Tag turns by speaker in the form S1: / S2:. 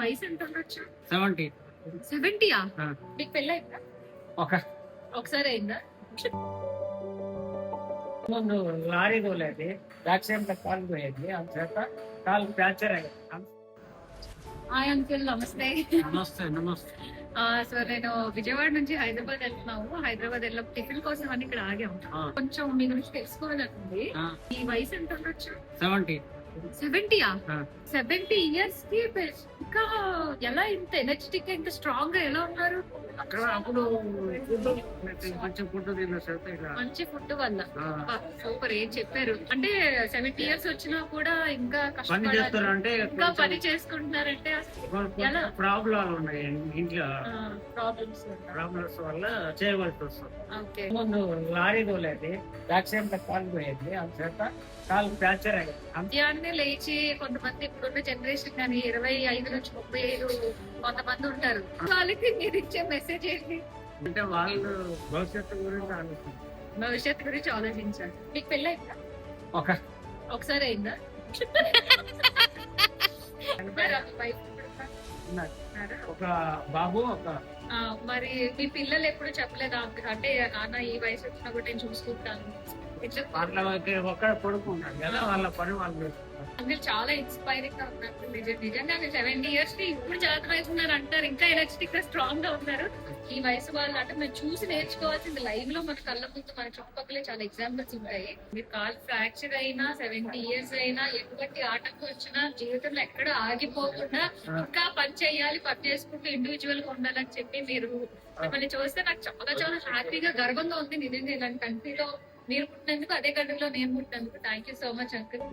S1: వయసు ఎంత ఉండొచ్చు?
S2: 70.
S1: 70యా?
S2: ఆ.
S1: మీకు పెళ్ళయిందా? ఒకసారి అయిందా?
S2: ముందు లారీ తోలేది యాక్సిడెంట్ కాలు పోయేది అంచేత కాలు ఫ్రాక్చర్ అయ్యింది.
S1: హాయ్ అంకుల్, నమస్తే.
S2: నమస్తే నమస్తే.
S1: సో నేను విజయవాడ నుంచి హైదరాబాద్ వెళ్తున్నాము. హైదరాబాద్ వెళ్ళి టిఫిన్ కోసం అని ఇక్కడ ఆగాము.
S2: ఆ.
S1: కొంచెం మీ గురించి తెలుసుకోవాలండి.
S2: ఆ,
S1: ఈ వయసు ఎంత ఉండొచ్చు?
S2: 70.
S1: 70యా?
S2: ఆ.
S1: 70 ఇయర్స్ కి ఇంకా ఎలా ఇంత ఎనర్జెటిక్ గా ఇంత స్ట్రాంగ్ గా ఎలా ఉన్నారు?
S2: అక్కడ అప్పుడు ఫుడ్ మంచి ఫుడ్ తినేసరికి ఇలా
S1: మంచి ఫుడ్ వల్ల.
S2: ఆ,
S1: సూపర్, ఏం చెప్పారు. అంటే 70 ఇయర్స్ వచ్చినా కూడా ఇంకా
S2: పని
S1: కష్టపడాలి,
S2: చేస్తారంటే
S1: ఇంకా పని చేసుకుంటున్నారంటే అసలు ఎలా?
S2: ప్రాబ్లాలు ఉన్నాయి ఇంట్లో.
S1: ప్రాబ్లమ్స్.
S2: ప్రాబ్లమ్స్ వల్ల చేయవలసి వస్తుంది.
S1: ఓకే.
S2: ముందు లారీ తోలేది యాక్సిడెంట్ కాలు పోయేది అంచేత కాలు ఫ్రాక్చర్ అయ్యింది.
S1: ఉదయాన్నే లేచి కొంతమంది ఇప్పుడున్న జనరేషన్ కానీ 25 నుంచి 35 కొంతమంది ఉంటారు. వాళ్ళకి మీరు ఇచ్చే మెసేజ్ ఏంటి?
S2: అంటే వాళ్ళు భవిష్యత్తు గురించి ఆలోచించారు.
S1: భవిష్యత్తు గురించి ఆలోచించాలి. మీకు పెళ్ళయిందా? ఒకసారి అయిందా? మరి ఆ wife ఉన్నారా?
S2: ఒక బాబు ఒక
S1: మరి మీ పిల్లలు ఎప్పుడు చెప్పలేదా అంటే నాన్న ఈ వయసు వచ్చినా కూడా నేను చూసుకుంటాను ఇట్లా?
S2: వాళ్ళకి ఒక్కడ కొడుకున్నాడు కదా, వాళ్ళ పని వాళ్ళు చేసుకుంటారు.
S1: మీరు చాలా ఇన్స్పైరింగ్ గా ఉన్నారు. నిజంగా 70 ఇయర్స్ కి ఇప్పుడు జాగ్రత్త అవుతున్నారు అంటారు, ఇంకా ఎనర్జెటిక్ గా స్ట్రాంగ్ గా ఉన్నారు. ఈ వయసు వాళ్ళు అంటే మేము చూసి నేర్చుకోవాల్సింది. లైవ్ లో మన కళ్ళ ముందు మన చుట్టుపక్కల చాలా ఎగ్జాంపుల్స్ ఉంటాయి. మీరు కాల్ ఫ్రాక్చర్ అయినా 70 ఇయర్స్ అయినా ఎటువంటి ఆటంకం వచ్చినా జీవితంలో ఎక్కడ ఆగిపోకుండా ఇంకా పని చేయాలి, పని చేసుకుంటూ ఇండివిజువల్ గా ఉండాలని చెప్పి మీరు మిమ్మల్ని చూస్తే నాకు చాలా చాలా హ్యాపీగా గర్వంగా ఉంది. నిజంగా ఇలాంటి కంట్రీలో మీరు పుట్టినందుకు, అదే కంట్రీలో నేను పుట్టినందుకు thank you so much uncle.